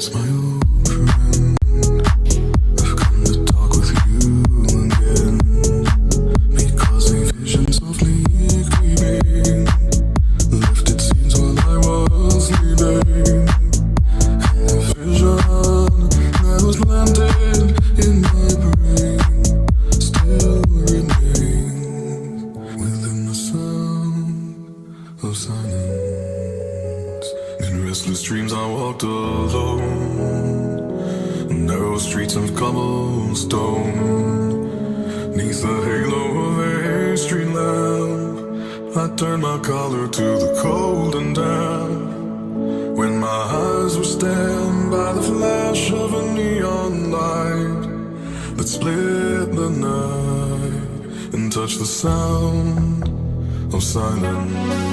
it's my old friend. I've come to talk with you again, because a vision softly creeping lifted scenes while I was sleeping, and the vision that was planted in my brain still remains within the sound of silence. In restless dreams I walked alone, narrow streets of cobblestone. Neath the halo of a street lamp, I turned my collar to the cold and damp. When my eyes were stabbed by the flash of a neon light that split the night and touched the sound of silence.